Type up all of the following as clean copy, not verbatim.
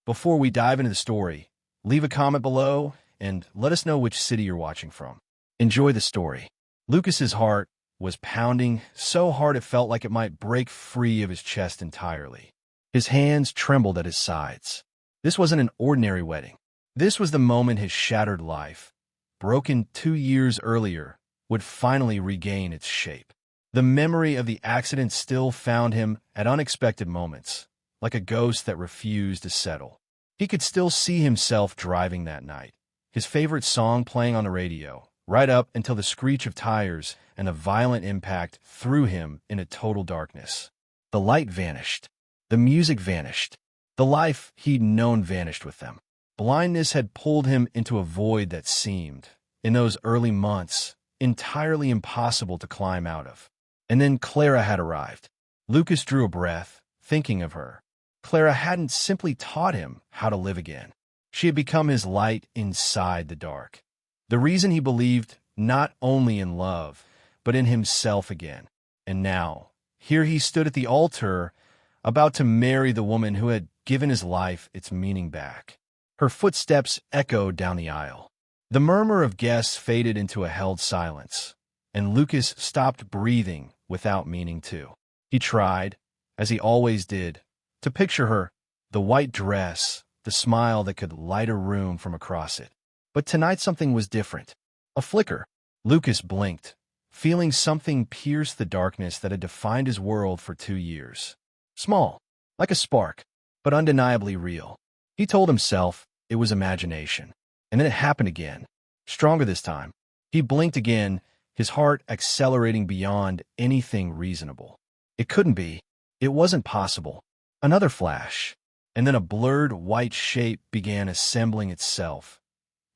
Before we dive into the story, leave a comment below and let us know which city you're watching from. Enjoy the story. Lucas's heart was pounding so hard it felt like it might break free of his chest entirely. His hands trembled at his sides. This wasn't an ordinary wedding. This was the moment his shattered life, broken 2 years earlier, would finally regain its shape. The memory of the accident still found him at unexpected moments, like a ghost that refused to settle. He could still see himself driving that night, his favorite song playing on the radio, right up until the screech of tires and a violent impact threw him into total darkness. The light vanished. The music vanished. The life he'd known vanished with them. Blindness had pulled him into a void that seemed, in those early months, entirely impossible to climb out of. And then Clara had arrived. Lucas drew a breath, thinking of her. Clara hadn't simply taught him how to live again. She had become his light inside the dark. The reason he believed not only in love, but in himself again. And now, here he stood at the altar, about to marry the woman who had given his life its meaning back. Her footsteps echoed down the aisle. The murmur of guests faded into a held silence, and Lucas stopped breathing without meaning to. He tried, as he always did, to picture her, the white dress, the smile that could light a room from across it. But tonight something was different. A flicker. Lucas blinked, feeling something pierce the darkness that had defined his world for 2 years. Small, like a spark, but undeniably real. He told himself it was imagination. And then it happened again, stronger this time. He blinked again, his heart accelerating beyond anything reasonable. It couldn't be. It wasn't possible. Another flash, and then a blurred white shape began assembling itself.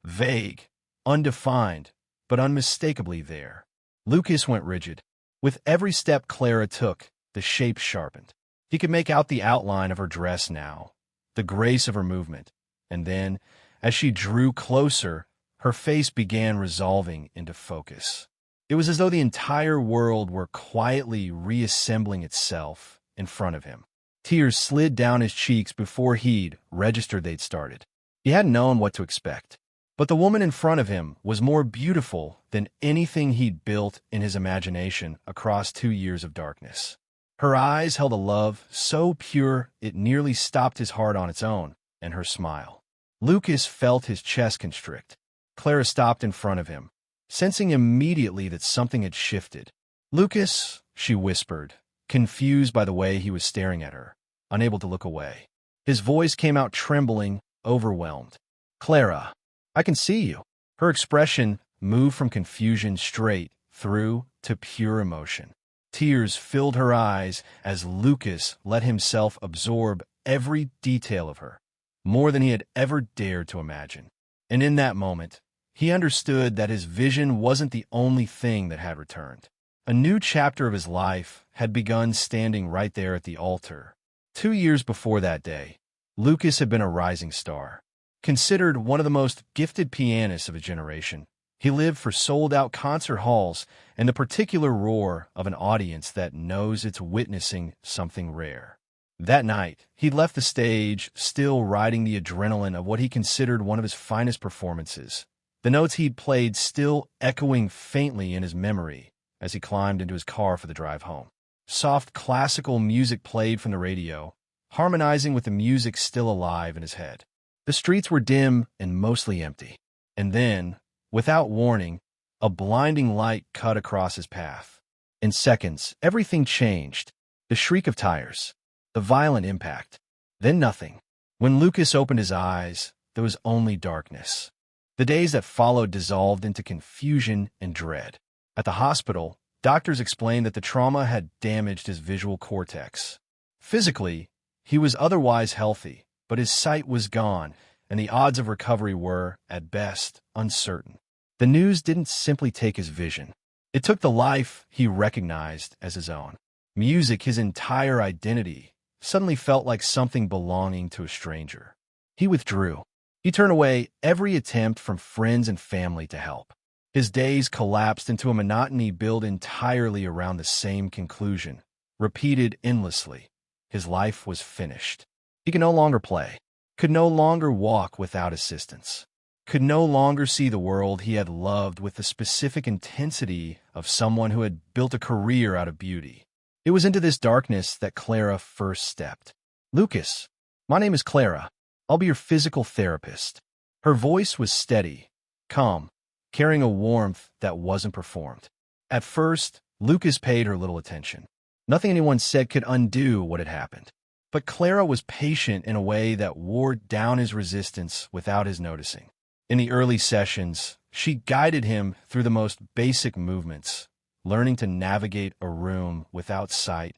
Vague, undefined, but unmistakably there. Lucas went rigid. With every step Clara took, the shape sharpened. He could make out the outline of her dress now, the grace of her movement, and then, as she drew closer, her face began resolving into focus. It was as though the entire world were quietly reassembling itself in front of him. Tears slid down his cheeks before he'd registered they'd started. He hadn't known what to expect. But the woman in front of him was more beautiful than anything he'd built in his imagination across 2 years of darkness. Her eyes held a love so pure it nearly stopped his heart on its own, and her smile. Lucas felt his chest constrict. Clara stopped in front of him, sensing immediately that something had shifted. "Lucas," she whispered, confused by the way he was staring at her, unable to look away. His voice came out trembling, overwhelmed. "Clara, I can see you." Her expression moved from confusion straight through to pure emotion. Tears filled her eyes as Lucas let himself absorb every detail of her, more than he had ever dared to imagine. And in that moment, he understood that his vision wasn't the only thing that had returned. A new chapter of his life had begun standing right there at the altar. 2 years before that day, Lucas had been a rising star. Considered one of the most gifted pianists of a generation, he lived for sold-out concert halls and the particular roar of an audience that knows it's witnessing something rare. That night, he left the stage, still riding the adrenaline of what he considered one of his finest performances. The notes he'd played still echoing faintly in his memory as he climbed into his car for the drive home. Soft classical music played from the radio, harmonizing with the music still alive in his head. The streets were dim and mostly empty. And then, without warning, a blinding light cut across his path. In seconds, everything changed. The shriek of tires, the violent impact, then nothing. When Lucas opened his eyes, there was only darkness. The days that followed dissolved into confusion and dread. At the hospital, doctors explained that the trauma had damaged his visual cortex. Physically, he was otherwise healthy, but his sight was gone, and the odds of recovery were, at best, uncertain. The news didn't simply take his vision. It took the life he recognized as his own. Music, his entire identity, suddenly felt like something belonging to a stranger. He withdrew. He turned away every attempt from friends and family to help. His days collapsed into a monotony built entirely around the same conclusion, repeated endlessly. His life was finished. He could no longer play, could no longer walk without assistance, could no longer see the world he had loved with the specific intensity of someone who had built a career out of beauty. It was into this darkness that Clara first stepped. "Lucas, my name is Clara. I'll be your physical therapist." Her voice was steady, calm, carrying a warmth that wasn't performed. At first, Lucas paid her little attention. Nothing anyone said could undo what had happened. But Clara was patient in a way that wore down his resistance without his noticing. In the early sessions, she guided him through the most basic movements, learning to navigate a room without sight,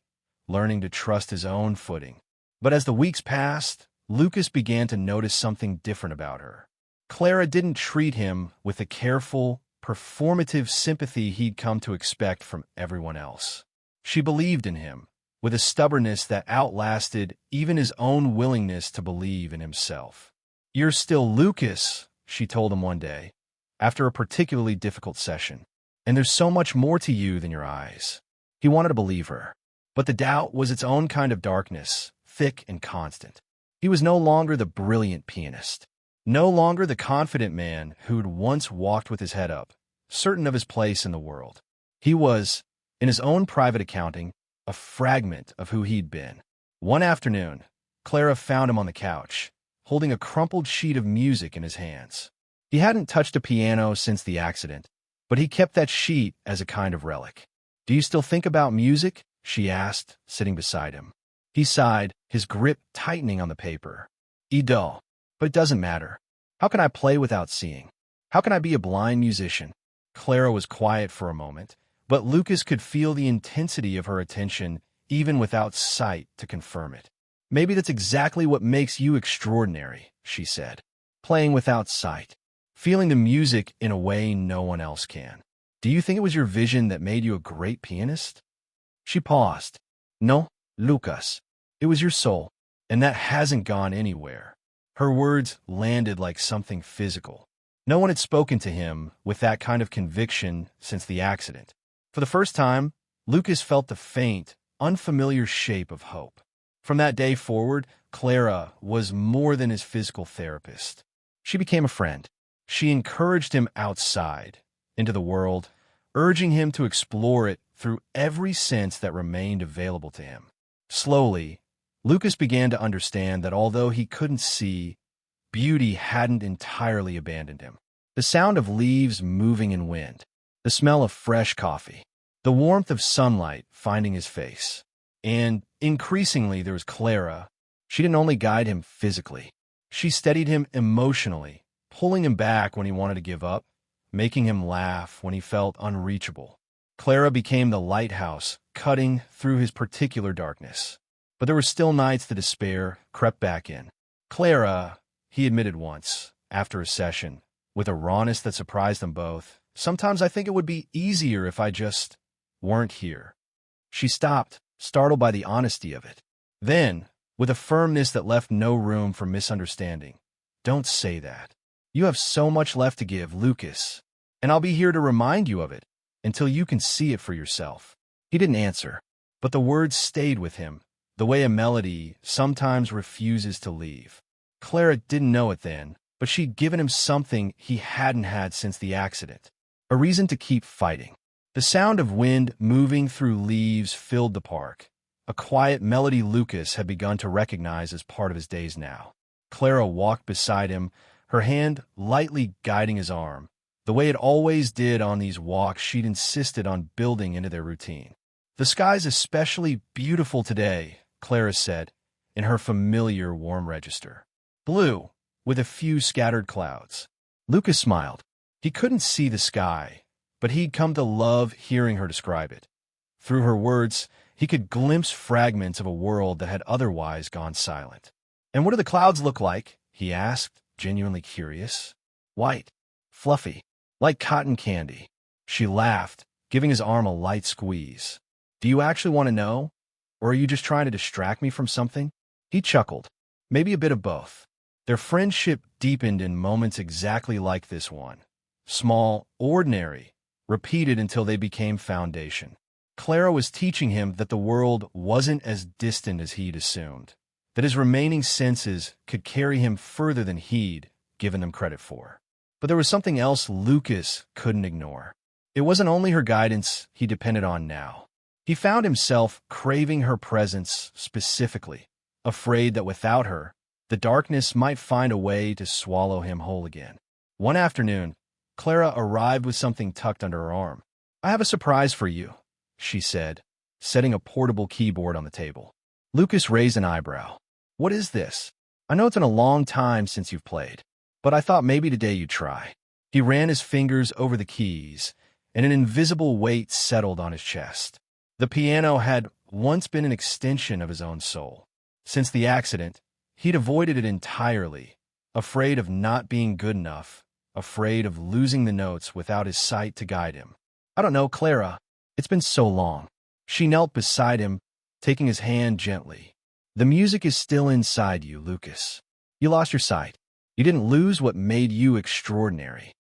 learning to trust his own footing. But as the weeks passed, Lucas began to notice something different about her. Clara didn't treat him with the careful, performative sympathy he'd come to expect from everyone else. She believed in him, with a stubbornness that outlasted even his own willingness to believe in himself. "You're still Lucas," she told him one day, after a particularly difficult session, "and there's so much more to you than your eyes." He wanted to believe her, but the doubt was its own kind of darkness, thick and constant. He was no longer the brilliant pianist, no longer the confident man who'd once walked with his head up, certain of his place in the world. He was, in his own private accounting, a fragment of who he'd been. One afternoon, Clara found him on the couch, holding a crumpled sheet of music in his hands. He hadn't touched a piano since the accident, but he kept that sheet as a kind of relic. "Do you still think about music?" she asked, sitting beside him. He sighed, his grip tightening on the paper. "I do, but it doesn't matter. How can I play without seeing? How can I be a blind musician?" Clara was quiet for a moment, but Lucas could feel the intensity of her attention even without sight to confirm it. "Maybe that's exactly what makes you extraordinary," she said. "Playing without sight. Feeling the music in a way no one else can. Do you think it was your vision that made you a great pianist?" She paused. "No, Lucas. It was your soul, and that hasn't gone anywhere." Her words landed like something physical. No one had spoken to him with that kind of conviction since the accident. For the first time, Lucas felt the faint, unfamiliar shape of hope. From that day forward, Clara was more than his physical therapist. She became a friend. She encouraged him outside, into the world, urging him to explore it through every sense that remained available to him. Slowly, Lucas began to understand that although he couldn't see, beauty hadn't entirely abandoned him. The sound of leaves moving in wind, the smell of fresh coffee, the warmth of sunlight finding his face. And increasingly there was Clara. She didn't only guide him physically. She steadied him emotionally, pulling him back when he wanted to give up, making him laugh when he felt unreachable. Clara became the lighthouse, cutting through his particular darkness. But there were still nights the despair crept back in. "Clara," he admitted once, after a session, with a rawness that surprised them both, "sometimes I think it would be easier if I just weren't here." She stopped, startled by the honesty of it. Then, with a firmness that left no room for misunderstanding, "Don't say that. You have so much left to give, Lucas, and I'll be here to remind you of it until you can see it for yourself." He didn't answer, but the words stayed with him, the way a melody sometimes refuses to leave. Clara didn't know it then, but she'd given him something he hadn't had since the accident, a reason to keep fighting. The sound of wind moving through leaves filled the park, a quiet melody Lucas had begun to recognize as part of his days now. Clara walked beside him, her hand lightly guiding his arm, the way it always did on these walks she'd insisted on building into their routine. "The sky's especially beautiful today," Clara said, in her familiar warm register. "Blue, with a few scattered clouds." Lucas smiled. He couldn't see the sky, but he'd come to love hearing her describe it. Through her words, he could glimpse fragments of a world that had otherwise gone silent. "And what do the clouds look like?" he asked, genuinely curious. "White, fluffy, like cotton candy." She laughed, giving his arm a light squeeze. "Do you actually want to know? Or are you just trying to distract me from something?" He chuckled. Maybe a bit of both. Their friendship deepened in moments exactly like this one. Small, ordinary, repeated until they became foundation. Clara was teaching him that the world wasn't as distant as he'd assumed, that his remaining senses could carry him further than he'd given them credit for. But there was something else Lucas couldn't ignore. It wasn't only her guidance he depended on now. He found himself craving her presence specifically, afraid that without her, the darkness might find a way to swallow him whole again. One afternoon, Clara arrived with something tucked under her arm. "I have a surprise for you," she said, setting a portable keyboard on the table. Lucas raised an eyebrow. "What is this? I know it's been a long time since you've played, but I thought maybe today you'd try." He ran his fingers over the keys, and an invisible weight settled on his chest. The piano had once been an extension of his own soul. Since the accident, he'd avoided it entirely, afraid of not being good enough, afraid of losing the notes without his sight to guide him. "I don't know, Clara. It's been so long." She knelt beside him, taking his hand gently. "The music is still inside you, Lucas. You lost your sight. You didn't lose what made you extraordinary."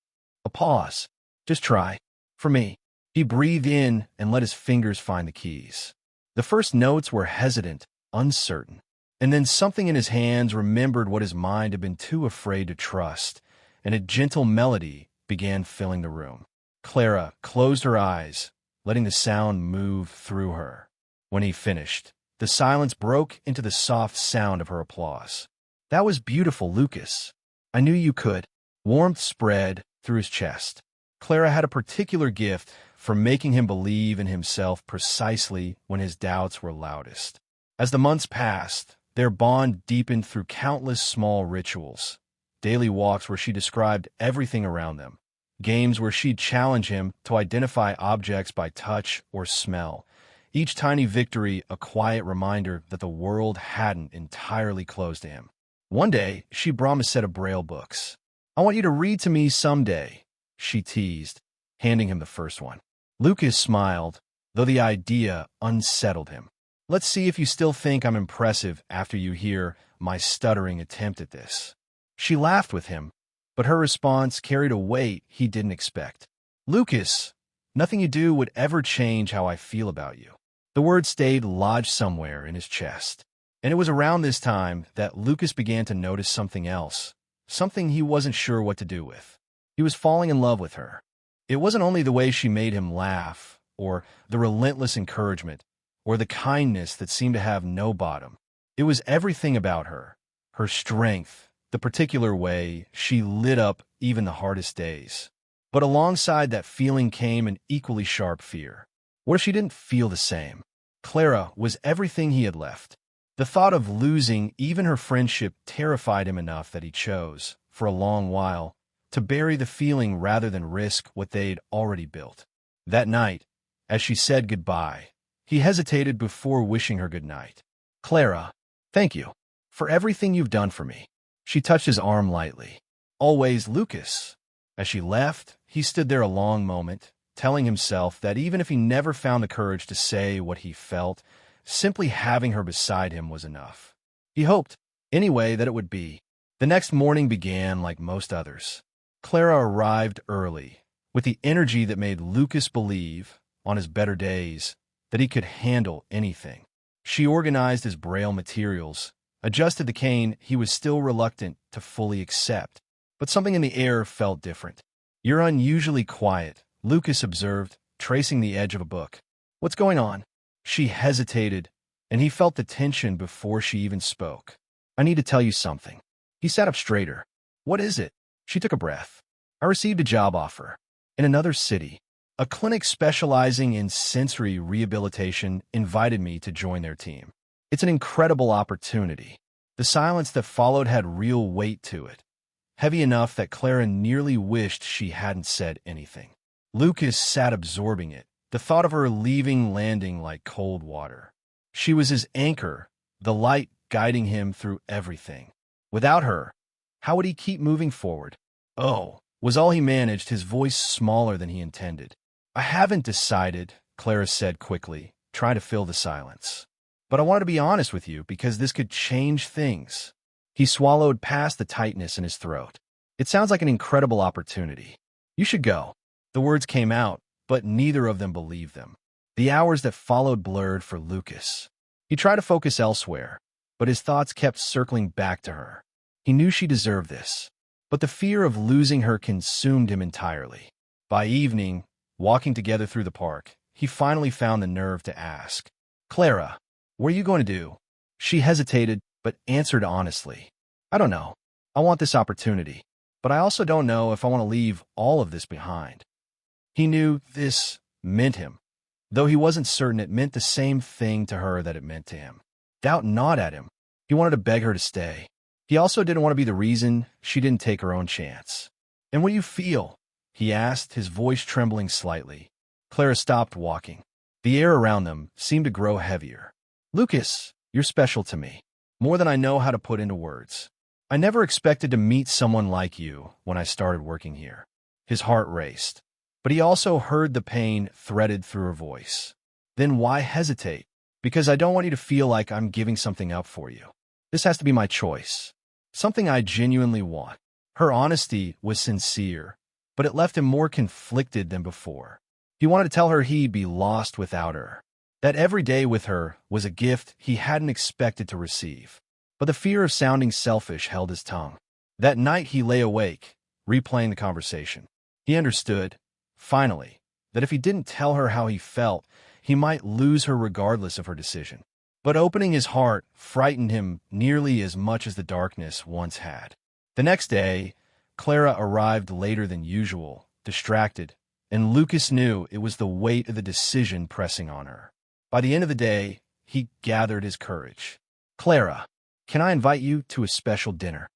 A pause. "Just try. For me." He breathed in and let his fingers find the keys. The first notes were hesitant, uncertain. And then something in his hands remembered what his mind had been too afraid to trust, and a gentle melody began filling the room. Clara closed her eyes, letting the sound move through her. When he finished, the silence broke into the soft sound of her applause. "That was beautiful, Lucas. I knew you could." Warmth spread through his chest. Clara had a particular gift for making him believe in himself precisely when his doubts were loudest. As the months passed, their bond deepened through countless small rituals. Daily walks where she described everything around them. Games where she'd challenge him to identify objects by touch or smell. Each tiny victory a quiet reminder that the world hadn't entirely closed to him. One day, she brought him a set of Braille books. "I want you to read to me someday," she teased, handing him the first one. Lucas smiled, though the idea unsettled him. "Let's see if you still think I'm impressive after you hear my stuttering attempt at this." She laughed with him, but her response carried a weight he didn't expect. "Lucas, nothing you do would ever change how I feel about you." The word stayed lodged somewhere in his chest. And it was around this time that Lucas began to notice something else, something he wasn't sure what to do with. He was falling in love with her. It wasn't only the way she made him laugh, or the relentless encouragement, or the kindness that seemed to have no bottom. It was everything about her, her strength, the particular way she lit up even the hardest days. But alongside that feeling came an equally sharp fear. What if she didn't feel the same? Clara was everything he had left. The thought of losing even her friendship terrified him enough that he chose, for a long while, to bury the feeling rather than risk what they'd already built. That night, as she said goodbye, he hesitated before wishing her good night. "Clara, thank you for everything you've done for me." She touched his arm lightly. "Always, Lucas." As she left, he stood there a long moment, telling himself that even if he never found the courage to say what he felt, simply having her beside him was enough. He hoped, anyway, that it would be. The next morning began like most others. Clara arrived early, with the energy that made Lucas believe, on his better days, that he could handle anything. She organized his Braille materials, adjusted the cane he was still reluctant to fully accept, but something in the air felt different. "You're unusually quiet," Lucas observed, tracing the edge of a book. "What's going on?" She hesitated, and he felt the tension before she even spoke. "I need to tell you something." He sat up straighter. "What is it?" She took a breath. "I received a job offer in another city. A clinic specializing in sensory rehabilitation invited me to join their team. It's an incredible opportunity." The silence that followed had real weight to it, heavy enough that Clara nearly wished she hadn't said anything. Lucas sat absorbing it, the thought of her leaving landing like cold water. She was his anchor, the light guiding him through everything. Without her, how would he keep moving forward? "Oh," was all he managed, his voice smaller than he intended. "I haven't decided," Clara said quickly, trying to fill the silence. "But I wanted to be honest with you because this could change things." He swallowed past the tightness in his throat. "It sounds like an incredible opportunity. You should go." The words came out, but neither of them believed them. The hours that followed blurred for Lucas. He tried to focus elsewhere, but his thoughts kept circling back to her. He knew she deserved this, but the fear of losing her consumed him entirely. By evening, walking together through the park, he finally found the nerve to ask, "Clara, what are you going to do?" She hesitated, but answered honestly, "I don't know. I want this opportunity, but I also don't know if I want to leave all of this behind." He knew this meant him, though he wasn't certain it meant the same thing to her that it meant to him. Doubt gnawed at him. He wanted to beg her to stay. He also didn't want to be the reason she didn't take her own chance. "And what do you feel?" he asked, his voice trembling slightly. Clara stopped walking. The air around them seemed to grow heavier. "Lucas, you're special to me, more than I know how to put into words. I never expected to meet someone like you when I started working here." His heart raced, but he also heard the pain threaded through her voice. "Then why hesitate?" "Because I don't want you to feel like I'm giving something up for you. This has to be my choice, something I genuinely want." Her honesty was sincere, but it left him more conflicted than before. He wanted to tell her he'd be lost without her, that every day with her was a gift he hadn't expected to receive. But the fear of sounding selfish held his tongue. That night he lay awake, replaying the conversation. He understood, finally, that if he didn't tell her how he felt, he might lose her regardless of her decision. But opening his heart frightened him nearly as much as the darkness once had. The next day, Clara arrived later than usual, distracted, and Lucas knew it was the weight of the decision pressing on her. By the end of the day, he gathered his courage. "Clara, can I invite you to a special dinner?"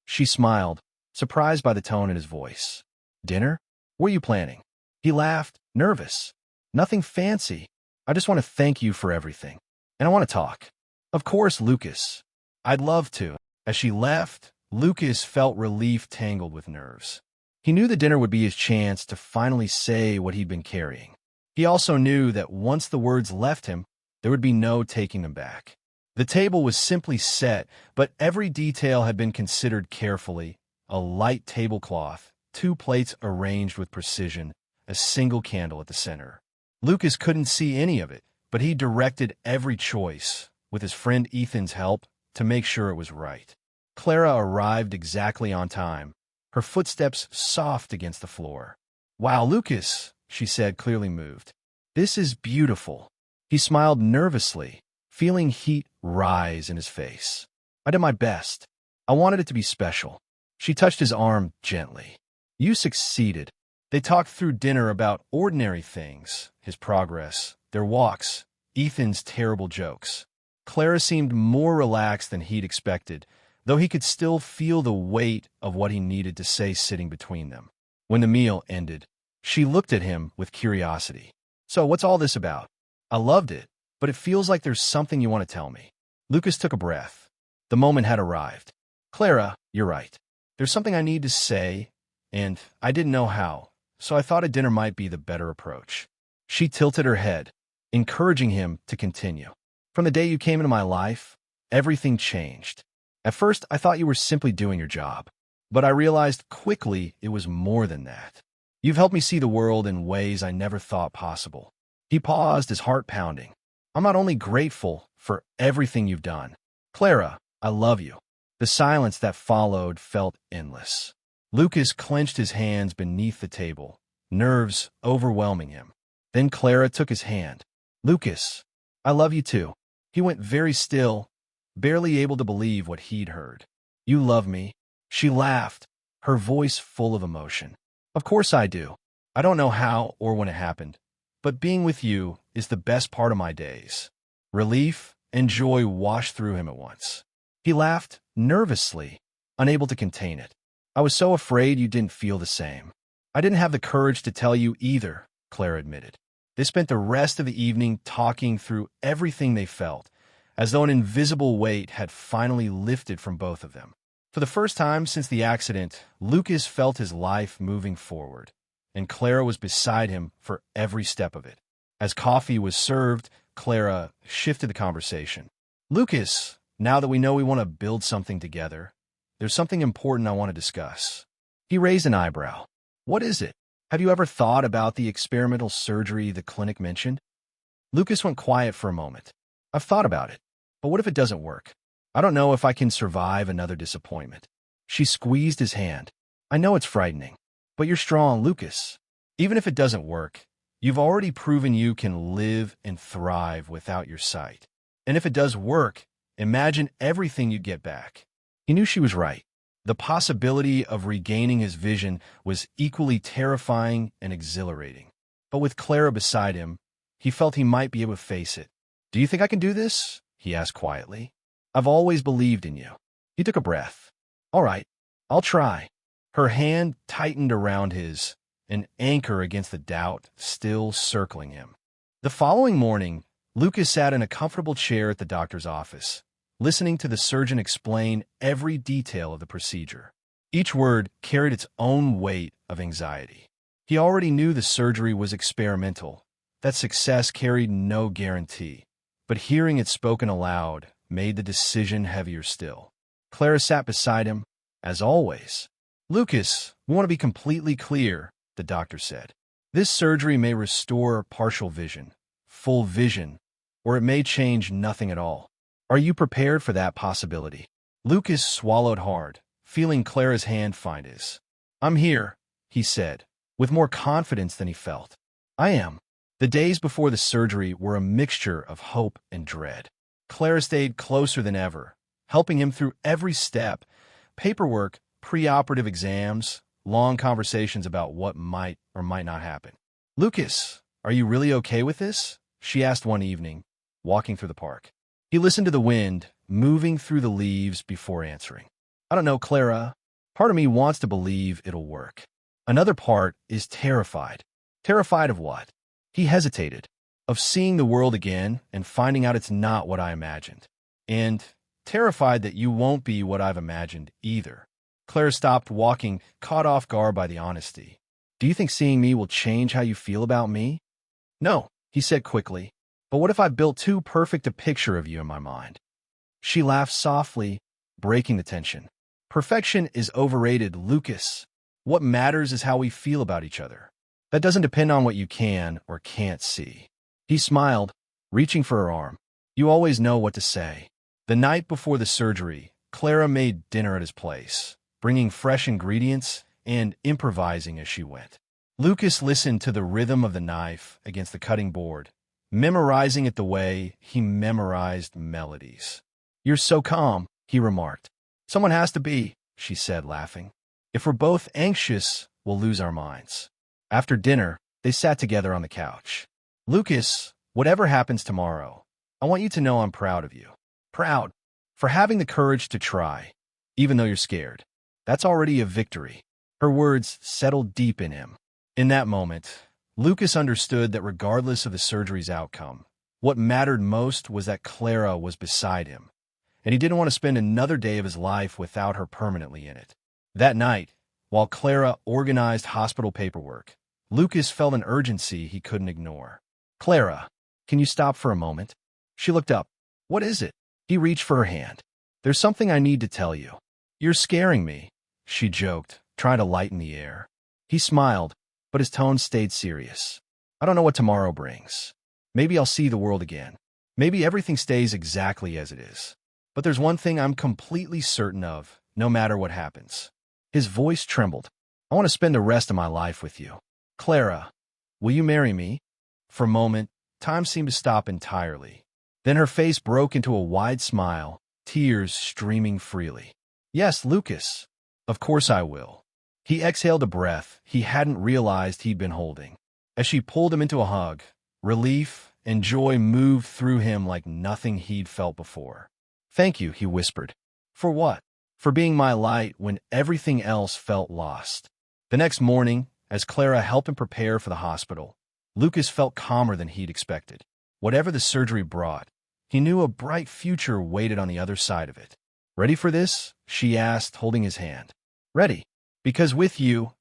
She smiled, surprised by the tone in his voice. "Dinner? What are you planning?" He laughed, nervous. "Nothing fancy. I just want to thank you for everything. And I want to talk." "Of course, Lucas. I'd love to." As she left, Lucas felt relief tangled with nerves. He knew the dinner would be his chance to finally say what he'd been carrying. He also knew that once the words left him, there would be no taking them back. The table was simply set, but every detail had been considered carefully. A light tablecloth, 2 plates arranged with precision, a single candle at the center. Lucas couldn't see any of it, but he directed every choice, with his friend Ethan's help, to make sure it was right. Clara arrived exactly on time, her footsteps soft against the floor. "Wow, Lucas," she said, clearly moved. "This is beautiful." He smiled nervously, feeling heat rise in his face. "I did my best. I wanted it to be special." She touched his arm gently. "You succeeded." They talked through dinner about ordinary things, his progress, their walks, Ethan's terrible jokes. Clara seemed more relaxed than he'd expected, though he could still feel the weight of what he needed to say sitting between them. When the meal ended, she looked at him with curiosity. "So what's all this about?" "I loved it, but it feels like there's something you want to tell me." Lucas took a breath. The moment had arrived. "Clara, you're right. There's something I need to say, and I didn't know how, so I thought a dinner might be the better approach." She tilted her head, encouraging him to continue. "From the day you came into my life, everything changed. At first, I thought you were simply doing your job, but I realized quickly it was more than that. You've helped me see the world in ways I never thought possible." He paused, his heart pounding. "I'm not only grateful for everything you've done. Clara, I love you." The silence that followed felt endless. Lucas clenched his hands beneath the table, nerves overwhelming him. Then Clara took his hand. "Lucas, I love you too." He went very still, barely able to believe what he'd heard. "You love me?" She laughed, her voice full of emotion. "Of course I do. I don't know how or when it happened, but being with you is the best part of my days." Relief and joy washed through him at once. He laughed nervously, unable to contain it. "I was so afraid you didn't feel the same." "I didn't have the courage to tell you either," Clara admitted. They spent the rest of the evening talking through everything they felt, as though an invisible weight had finally lifted from both of them. For the first time since the accident, Lucas felt his life moving forward, and Clara was beside him for every step of it. As coffee was served, Clara shifted the conversation. "Lucas, now that we know we want to build something together, there's something important I want to discuss." He raised an eyebrow. "What is it? Have you ever thought about the experimental surgery the clinic mentioned?" Lucas went quiet for a moment. "I've thought about it, but what if it doesn't work? I don't know if I can survive another disappointment. She squeezed his hand. I know it's frightening, but you're strong, Lucas. Even if it doesn't work, you've already proven you can live and thrive without your sight. And if it does work, imagine everything you'd get back. He knew she was right. The possibility of regaining his vision was equally terrifying and exhilarating. But with Clara beside him, he felt he might be able to face it. Do you think I can do this? He asked quietly. I've always believed in you. He took a breath. All right, I'll try. Her hand tightened around his, an anchor against the doubt still circling him. The following morning, Lucas sat in a comfortable chair at the doctor's office, listening to the surgeon explain every detail of the procedure. Each word carried its own weight of anxiety. He already knew the surgery was experimental, that success carried no guarantee, but hearing it spoken aloud made the decision heavier still. Clara sat beside him, as always. Lucas, we want to be completely clear, the doctor said. This surgery may restore partial vision, full vision, or it may change nothing at all. Are you prepared for that possibility? Lucas swallowed hard, feeling Clara's hand find his. I'm here, he said, with more confidence than he felt. I am. The days before the surgery were a mixture of hope and dread. Clara stayed closer than ever, helping him through every step, paperwork, preoperative exams, long conversations about what might or might not happen. Lucas, are you really okay with this? She asked one evening, walking through the park. He listened to the wind, moving through the leaves before answering. I don't know, Clara. Part of me wants to believe it'll work. Another part is terrified. Terrified of what? He hesitated. Of seeing the world again and finding out it's not what I imagined. And terrified that you won't be what I've imagined either. Clara stopped walking, caught off guard by the honesty. Do you think seeing me will change how you feel about me? No, he said quickly. But what if I built too perfect a picture of you in my mind? She laughed softly, breaking the tension. Perfection is overrated, Lucas. What matters is how we feel about each other. That doesn't depend on what you can or can't see. He smiled, reaching for her arm. You always know what to say. The night before the surgery, Clara made dinner at his place, bringing fresh ingredients and improvising as she went. Lucas listened to the rhythm of the knife against the cutting board, memorizing it the way he memorized melodies. You're so calm, he remarked. Someone has to be, she said, laughing. If we're both anxious, we'll lose our minds. After dinner, they sat together on the couch. Lucas, whatever happens tomorrow, I want you to know I'm proud of you. Proud. For having the courage to try, even though you're scared. That's already a victory. Her words settled deep in him. In that moment, Lucas understood that regardless of the surgery's outcome, what mattered most was that Clara was beside him, and he didn't want to spend another day of his life without her permanently in it. That night, while Clara organized hospital paperwork, Lucas felt an urgency he couldn't ignore. Clara, can you stop for a moment? She looked up. What is it? He reached for her hand. There's something I need to tell you. You're scaring me, she joked, trying to lighten the air. He smiled, but his tone stayed serious. I don't know what tomorrow brings. Maybe I'll see the world again. Maybe everything stays exactly as it is. But there's one thing I'm completely certain of, no matter what happens. His voice trembled. I want to spend the rest of my life with you. Clara, will you marry me? For a moment, time seemed to stop entirely. Then her face broke into a wide smile, tears streaming freely. Yes, Lucas. Of course I will. He exhaled a breath he hadn't realized he'd been holding. As she pulled him into a hug, relief and joy moved through him like nothing he'd felt before. Thank you, he whispered. For what? For being my light when everything else felt lost. The next morning, as Clara helped him prepare for the hospital, Lucas felt calmer than he'd expected. Whatever the surgery brought, he knew a bright future waited on the other side of it. Ready for this? She asked, holding his hand. Ready. Because with you,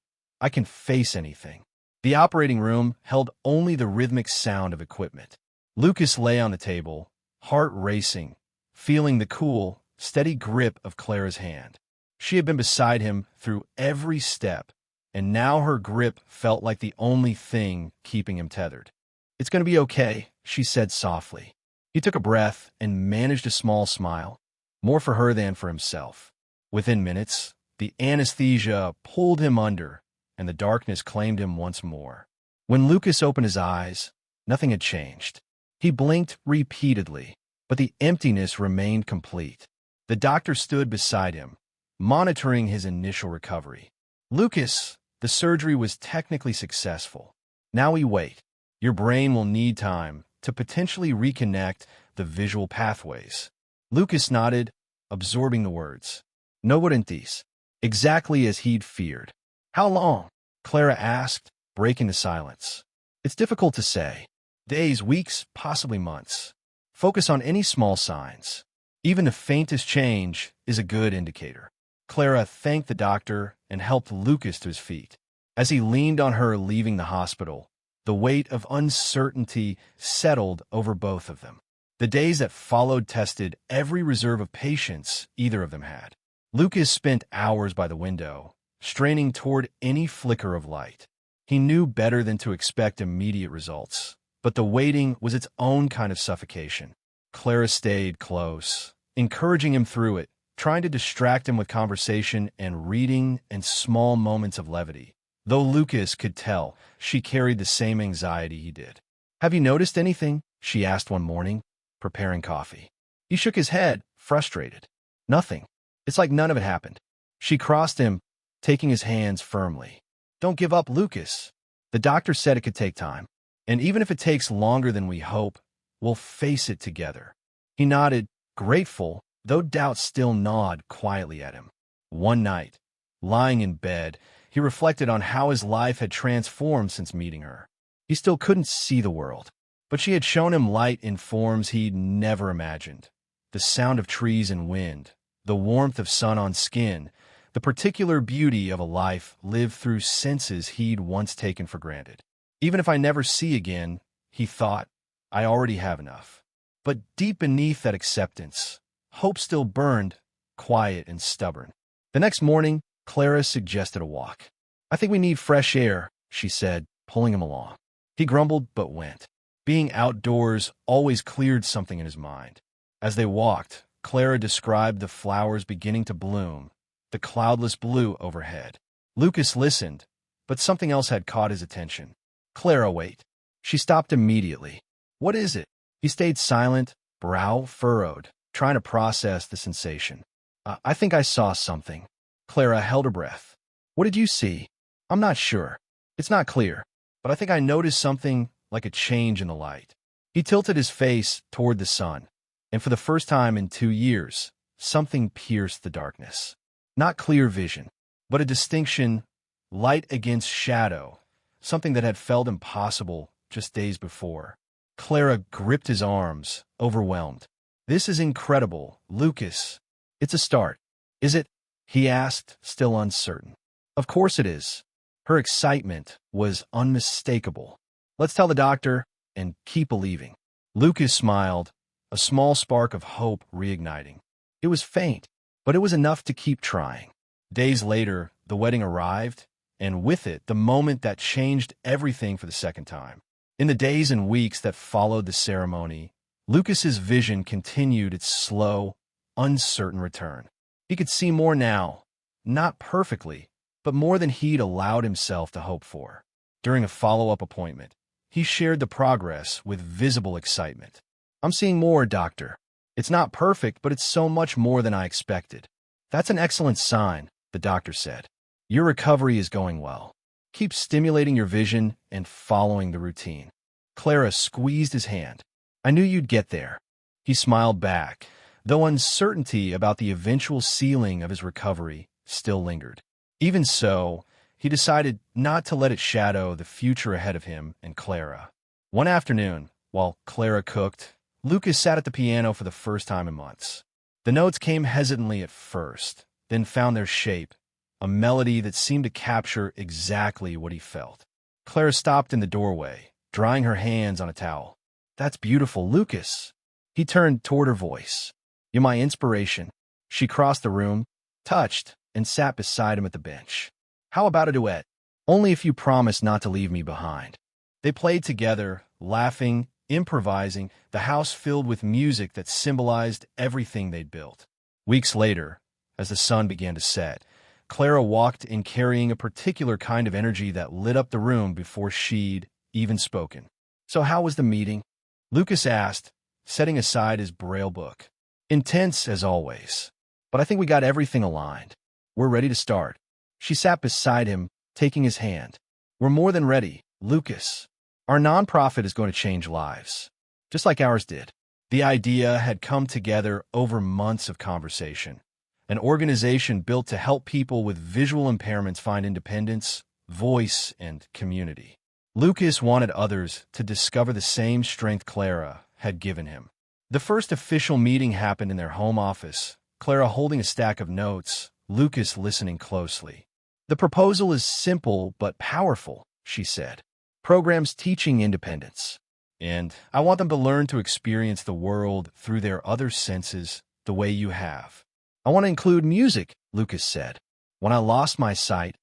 I can face anything. The operating room held only the rhythmic sound of equipment. Lucas lay on the table, heart racing, feeling the cool, steady grip of Clara's hand. She had been beside him through every step, and now her grip felt like the only thing keeping him tethered. It's going to be okay, she said softly. He took a breath and managed a small smile. more for her than for himself. Within minutes, the anesthesia pulled him under, and the darkness claimed him once more. When Lucas opened his eyes, nothing had changed. He blinked repeatedly, but the emptiness remained complete. The doctor stood beside him, monitoring his initial recovery. "Lucas, the surgery was technically successful. Now we wait. Your brain will need time to potentially reconnect the visual pathways." Lucas nodded, absorbing the words. "No guarantees." Exactly as he'd feared. "How long?" Clara asked, breaking the silence. "It's difficult to say. Days, weeks, possibly months. Focus on any small signs. Even the faintest change is a good indicator." Clara thanked the doctor and helped Lucas to his feet. As he leaned on her leaving the hospital, the weight of uncertainty settled over both of them. The days that followed tested every reserve of patience either of them had. Lucas spent hours by the window, straining toward any flicker of light. He knew better than to expect immediate results, but the waiting was its own kind of suffocation. Clara stayed close, encouraging him through it, trying to distract him with conversation and reading and small moments of levity. Though Lucas could tell, she carried the same anxiety he did. "Have you noticed anything?" she asked one morning, preparing coffee. He shook his head, frustrated. "Nothing. It's like none of it happened." She crossed him, taking his hands firmly. "Don't give up, Lucas. The doctor said it could take time. And even if it takes longer than we hope, we'll face it together." He nodded, grateful, though doubt still gnawed quietly at him. One night, lying in bed, he reflected on how his life had transformed since meeting her. He still couldn't see the world, but she had shown him light in forms he'd never imagined. The sound of trees and wind, the warmth of sun on skin, the particular beauty of a life lived through senses he'd once taken for granted. "Even if I never see again," he thought, "I already have enough." But deep beneath that acceptance, hope still burned, quiet and stubborn. The next morning, Clara suggested a walk. "I think we need fresh air," she said, pulling him along. He grumbled but went. Being outdoors always cleared something in his mind. As they walked, Clara described the flowers beginning to bloom, the cloudless blue overhead. Lucas listened, but something else had caught his attention. "Clara, wait." She stopped immediately. "What is it?" He stayed silent, brow furrowed, trying to process the sensation. I think I saw something." Clara held her breath. "What did you see?" "I'm not sure. It's not clear, but I think I noticed something like a change in the light." He tilted his face toward the sun, and for the first time in 2 years, something pierced the darkness. Not clear vision, but a distinction, light against shadow, something that had felt impossible just days before. Clara gripped his arms, overwhelmed. "This is incredible, Lucas." "It's a start." "Is it?" he asked, still uncertain. "Of course it is." Her excitement was unmistakable. "Let's tell the doctor and keep believing." Lucas smiled, a small spark of hope reigniting. It was faint, but it was enough to keep trying. Days later, the wedding arrived, and with it, the moment that changed everything for the second time. In the days and weeks that followed the ceremony, Lucas's vision continued its slow, uncertain return. He could see more now, not perfectly, but more than he'd allowed himself to hope for. During a follow-up appointment, he shared the progress with visible excitement. "I'm seeing more, doctor. It's not perfect, but it's so much more than I expected." "That's an excellent sign," the doctor said. "Your recovery is going well. Keep stimulating your vision and following the routine." Clara squeezed his hand. "I knew you'd get there." He smiled back, though uncertainty about the eventual ceiling of his recovery still lingered. Even so, he decided not to let it shadow the future ahead of him and Clara. One afternoon, while Clara cooked, Lucas sat at the piano for the first time in months. The notes came hesitantly at first, then found their shape, a melody that seemed to capture exactly what he felt. Clara stopped in the doorway, drying her hands on a towel. "That's beautiful, Lucas." He turned toward her voice. "You're my inspiration." She crossed the room, touched, and sat beside him at the bench. "How about a duet?" "Only if you promise not to leave me behind." They played together, laughing, improvising, the house filled with music that symbolized everything they'd built. Weeks later, as the sun began to set, Clara walked in carrying a particular kind of energy that lit up the room before she'd even spoken. "So how was the meeting?" Lucas asked, setting aside his braille book. "Intense, as always. But I think we got everything aligned. We're ready to start." She sat beside him, taking his hand. "We're more than ready, Lucas. Our nonprofit is going to change lives, just like ours did." The idea had come together over months of conversation. An organization built to help people with visual impairments find independence, voice, and community. Lucas wanted others to discover the same strength Clara had given him. The first official meeting happened in their home office, Clara holding a stack of notes, Lucas listening closely. "The proposal is simple but powerful," she said. "Programs teaching independence. And I want them to learn to experience the world through their other senses the way you have." "I want to include music," Lucas said. "When I lost my sight,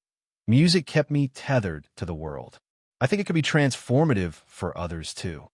music kept me tethered to the world. I think it could be transformative for others, too."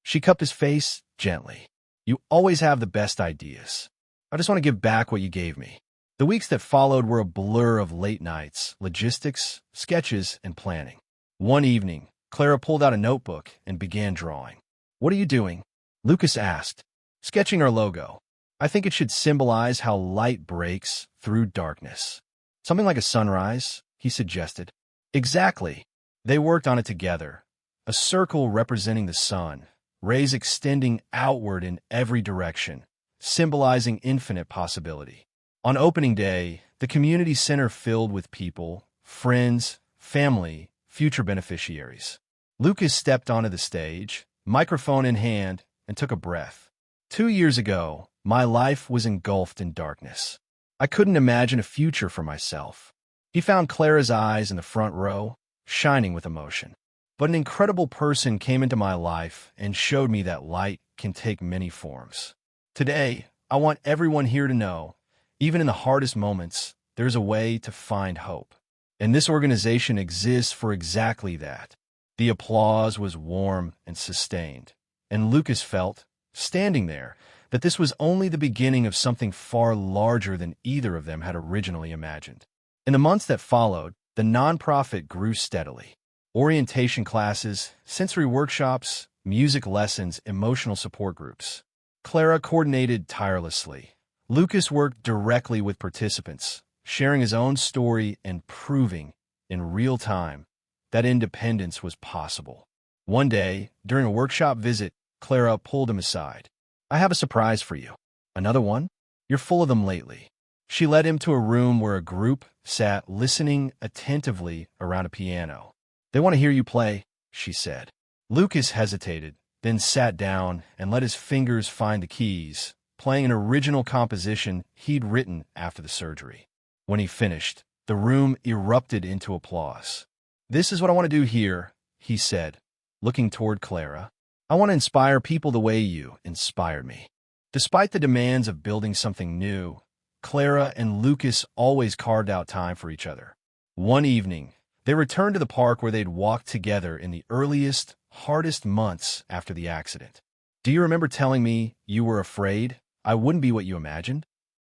She cupped his face gently. "You always have the best ideas. I just want to give back what you gave me." The weeks that followed were a blur of late nights, logistics, sketches, and planning. One evening, Clara pulled out a notebook and began drawing. "What are you doing?" Lucas asked. "Sketching our logo. I think it should symbolize how light breaks through darkness." "Something like a sunrise," he suggested. "Exactly." They worked on it together. A circle representing the sun, rays extending outward in every direction, symbolizing infinite possibility. On opening day, the community center filled with people, friends, family, future beneficiaries. Lucas stepped onto the stage, microphone in hand, and took a breath. 2 years ago, my life was engulfed in darkness. I couldn't imagine a future for myself. He found Clara's eyes in the front row, shining with emotion. But an incredible person came into my life and showed me that light can take many forms. Today, I want everyone here to know, even in the hardest moments, there's a way to find hope. And this organization exists for exactly that. The applause was warm and sustained, and Lucas felt, standing there, that this was only the beginning of something far larger than either of them had originally imagined. In the months that followed, the nonprofit grew steadily. Orientation classes, sensory workshops, music lessons, emotional support groups. Clara coordinated tirelessly. Lucas worked directly with participants, sharing his own story and proving, in real time, that independence was possible. One day, during a workshop visit, Clara pulled him aside. "I have a surprise for you." "Another one? You're full of them lately." She led him to a room where a group sat listening attentively around a piano. "They want to hear you play," she said. Lucas hesitated, then sat down and let his fingers find the keys, playing an original composition he'd written after the surgery. When he finished, the room erupted into applause. "This is what I want to do here," he said, looking toward Clara. "I want to inspire people the way you inspired me." Despite the demands of building something new, Clara and Lucas always carved out time for each other. One evening, they returned to the park where they'd walked together in the earliest, hardest months after the accident. "Do you remember telling me you were afraid I wouldn't be what you imagined?"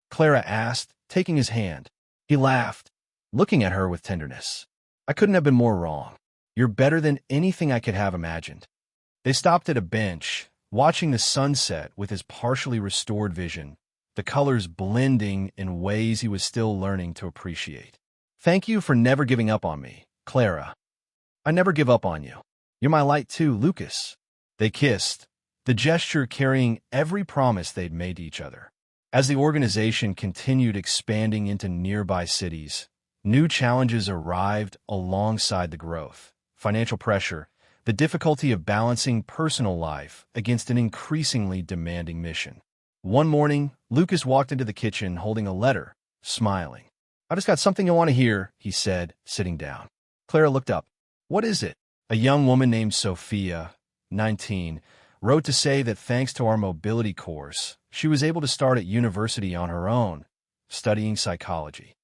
Clara asked, taking his hand. He laughed, looking at her with tenderness. "I couldn't have been more wrong. You're better than anything I could have imagined." They stopped at a bench, watching the sunset with his partially restored vision, the colors blending in ways he was still learning to appreciate. "Thank you for never giving up on me, Clara." "I never give up on you. You're my light too, Lucas." They kissed, the gesture carrying every promise they'd made to each other. As the organization continued expanding into nearby cities, new challenges arrived alongside the growth. Financial pressure, the difficulty of balancing personal life against an increasingly demanding mission. One morning, Lucas walked into the kitchen holding a letter, smiling. "I just got something you want to hear," he said, sitting down. Clara looked up. "What is it?" A young woman named Sophia, 19, wrote to say that thanks to our mobility course, she was able to start at university on her own, studying psychology.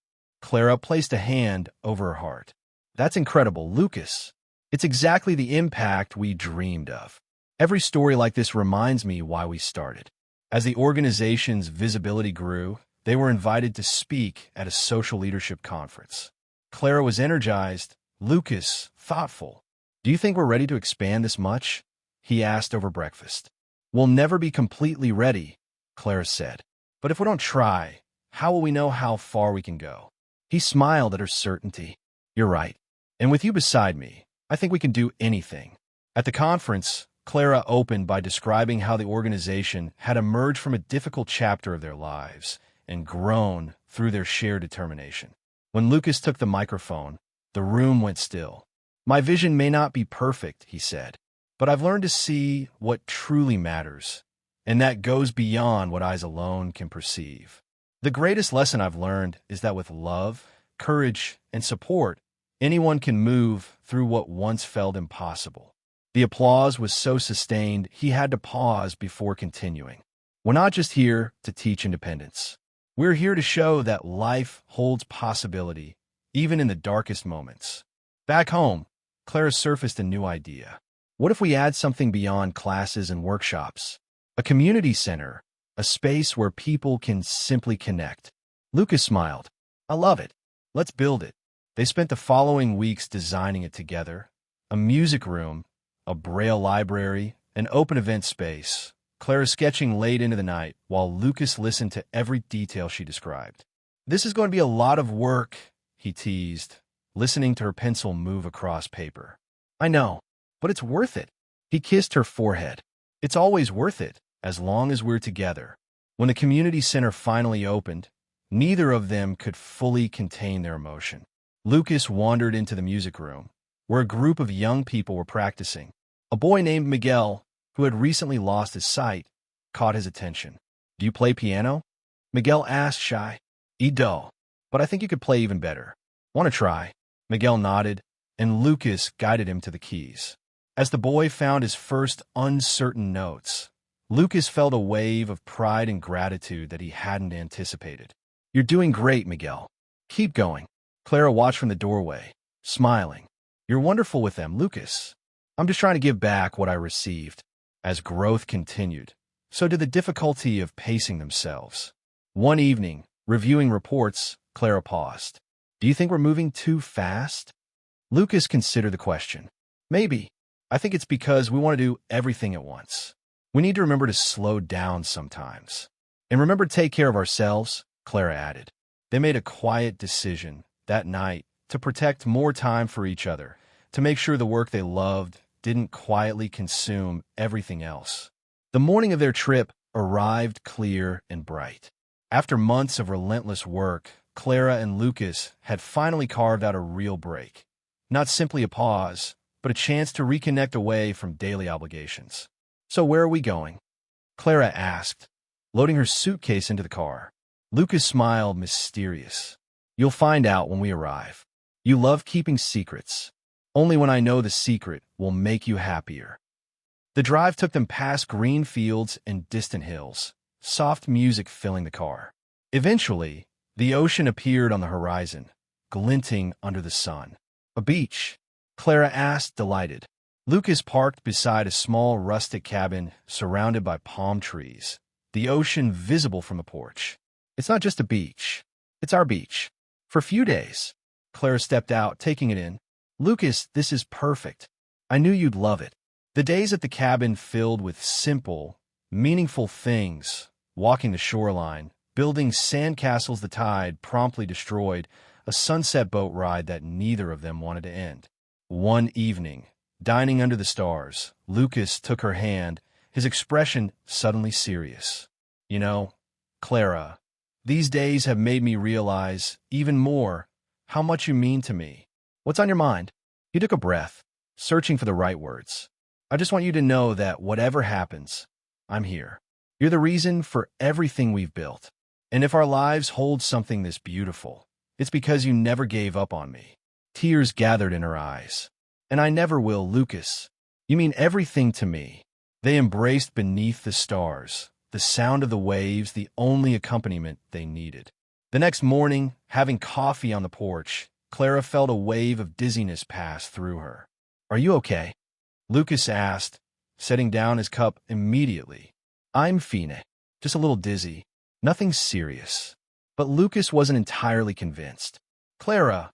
Clara placed a hand over her heart. "That's incredible, Lucas. It's exactly the impact we dreamed of. Every story like this reminds me why we started." As the organization's visibility grew, They were invited to speak at a social leadership conference. Clara was energized, Lucas thoughtful. "Do you think we're ready to expand this much?" he asked over breakfast. "We'll never be completely ready," Clara said. "But if we don't try, how will we know how far we can go?" He smiled at her certainty. "You're right. And with you beside me, I think we can do anything." At the conference, Clara opened by describing how the organization had emerged from a difficult chapter of their lives and grown through their shared determination. When Lucas took the microphone, the room went still. "My vision may not be perfect," he said, "but I've learned to see what truly matters, and that goes beyond what eyes alone can perceive. The greatest lesson I've learned is that with love, courage, and support, anyone can move through what once felt impossible." The applause was so sustained he had to pause before continuing. "We're not just here to teach independence. We're here to show that life holds possibility, even in the darkest moments." Back home, Clara surfaced a new idea. What if we add something beyond classes and workshops? A community center, a space where people can simply connect. Lucas smiled. "I love it. Let's build it." They spent the following weeks designing it together. A music room, a braille library, an open event space. Clara sketching late into the night while Lucas listened to every detail she described. "This is going to be a lot of work," he teased, listening to her pencil move across paper. "I know, but it's worth it." He kissed her forehead. "It's always worth it, as long as we're together." When the community center finally opened, neither of them could fully contain their emotion. Lucas wandered into the music room, where a group of young people were practicing. A boy named Miguel, who had recently lost his sight, caught his attention. "Do you play piano?" Miguel asked, shy. "Do, but I think you could play even better. Want to try?" Miguel nodded, and Lucas guided him to the keys. As the boy found his first uncertain notes, Lucas felt a wave of pride and gratitude that he hadn't anticipated. "You're doing great, Miguel. Keep going." Clara watched from the doorway, smiling. "You're wonderful with them, Lucas. I'm just trying to give back what I received." As growth continued, so did the difficulty of pacing themselves. One evening, reviewing reports, Clara paused. "Do you think we're moving too fast?" Lucas considered the question. "Maybe. I think it's because we want to do everything at once. We need to remember to slow down sometimes. And remember to take care of ourselves," Clara added. They made a quiet decision that night to protect more time for each other, to make sure the work they loved didn't quietly consume everything else. The morning of their trip arrived clear and bright. After months of relentless work, Clara and Lucas had finally carved out a real break. Not simply a pause, but a chance to reconnect away from daily obligations. "So where are we going?" Clara asked, loading her suitcase into the car. Lucas smiled, mysterious. "You'll find out when we arrive. You love keeping secrets. Only when I know the secret will make you happier." The drive took them past green fields and distant hills, soft music filling the car. Eventually, the ocean appeared on the horizon, glinting under the sun. "A beach?" Clara asked, delighted. Lucas parked beside a small rustic cabin surrounded by palm trees, the ocean visible from the porch. "It's not just a beach. It's our beach. For a few days." Clara stepped out, taking it in. "Lucas, this is perfect. I knew you'd love it." The days at the cabin filled with simple, meaningful things, walking the shoreline, building sandcastles the tide promptly destroyed, a sunset boat ride that neither of them wanted to end. One evening, dining under the stars, Lucas took her hand, his expression suddenly serious. "You know, Clara, these days have made me realize, even more, how much you mean to me. What's on your mind?" He took a breath, searching for the right words. "I just want you to know that whatever happens, I'm here. You're the reason for everything we've built. And if our lives hold something this beautiful, it's because you never gave up on me." Tears gathered in her eyes. "And I never will, Lucas. You mean everything to me." They embraced beneath the stars, the sound of the waves the only accompaniment they needed. The next morning, having coffee on the porch, Clara felt a wave of dizziness pass through her. "Are you okay?" Lucas asked, setting down his cup immediately. "I'm fine. Just a little dizzy. Nothing serious." But Lucas wasn't entirely convinced. "Clara,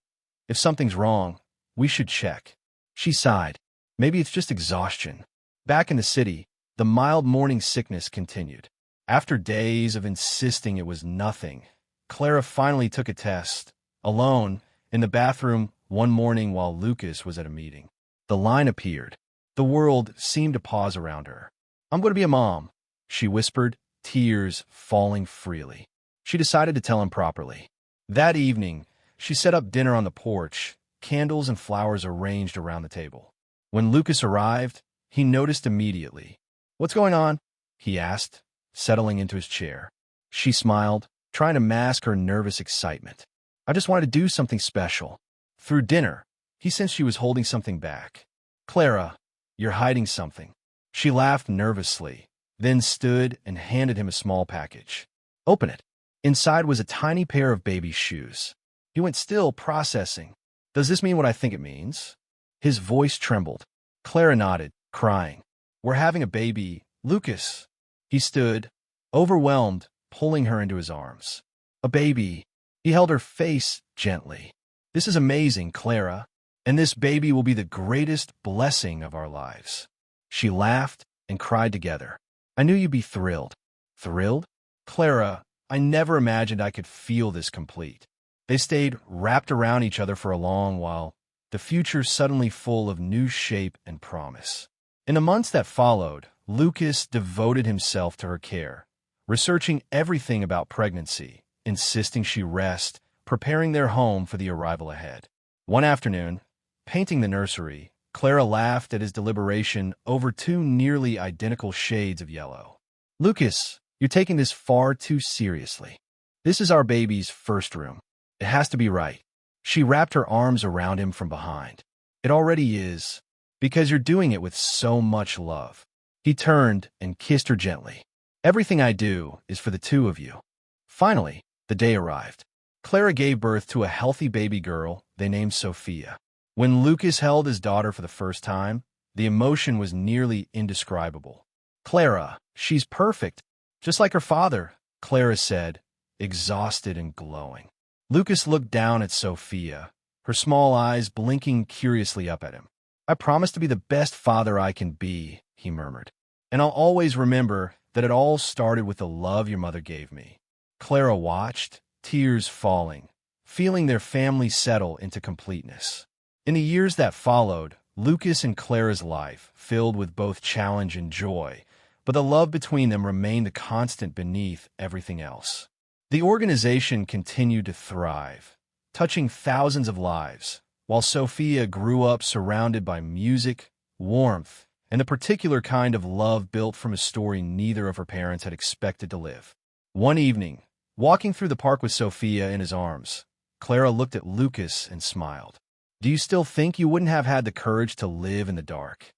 if something's wrong, we should check." She sighed. "Maybe it's just exhaustion." Back in the city, the mild morning sickness continued. After days of insisting it was nothing, Clara finally took a test, alone, in the bathroom one morning while Lucas was at a meeting. The line appeared. The world seemed to pause around her. "I'm going to be a mom," she whispered, tears falling freely. She decided to tell him properly. That evening, she set up dinner on the porch, candles and flowers arranged around the table. When Lucas arrived, he noticed immediately. "What's going on?" he asked, settling into his chair. She smiled, trying to mask her nervous excitement. "I just wanted to do something special." Through dinner, he sensed she was holding something back. "Clara, you're hiding something." She laughed nervously, then stood and handed him a small package. "Open it." Inside was a tiny pair of baby shoes. He went still, processing. "Does this mean what I think it means?" His voice trembled. Clara nodded, crying. "We're having a baby, Lucas." He stood, overwhelmed, pulling her into his arms. "A baby." He held her face gently. "This is amazing, Clara, and this baby will be the greatest blessing of our lives." She laughed and cried together. "I knew you'd be thrilled." "Thrilled?" "Clara, I never imagined I could feel this complete." They stayed wrapped around each other for a long while, the future suddenly full of new shape and promise. In the months that followed, Lucas devoted himself to her care, researching everything about pregnancy, insisting she rest, preparing their home for the arrival ahead. One afternoon, painting the nursery, Clara laughed at his deliberation over two nearly identical shades of yellow. "Lucas, you're taking this far too seriously. This is our baby's first room. It has to be right." She wrapped her arms around him from behind. "It already is, because you're doing it with so much love." He turned and kissed her gently. "Everything I do is for the two of you." Finally, the day arrived. Clara gave birth to a healthy baby girl they named Sophia. When Lucas held his daughter for the first time, the emotion was nearly indescribable. "Clara, she's perfect, just like her father," Clara said, exhausted and glowing. Lucas looked down at Sophia, her small eyes blinking curiously up at him. "I promise to be the best father I can be," he murmured. "And I'll always remember that it all started with the love your mother gave me." Clara watched, tears falling, feeling their family settle into completeness. In the years that followed, Lucas and Clara's life filled with both challenge and joy, but the love between them remained the constant beneath everything else. The organization continued to thrive, touching thousands of lives, while Sophia grew up surrounded by music, warmth, and the particular kind of love built from a story neither of her parents had expected to live. One evening, walking through the park with Sophia in his arms, Clara looked at Lucas and smiled. "Do you still think you wouldn't have had the courage to live in the dark?"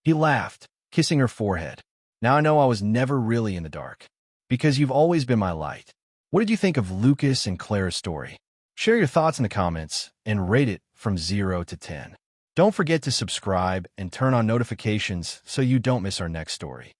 He laughed, kissing her forehead. "Now I know I was never really in the dark, because you've always been my light." What did you think of Lucas and Clara's story? Share your thoughts in the comments and rate it from 0 to 10. Don't forget to subscribe and turn on notifications so you don't miss our next story.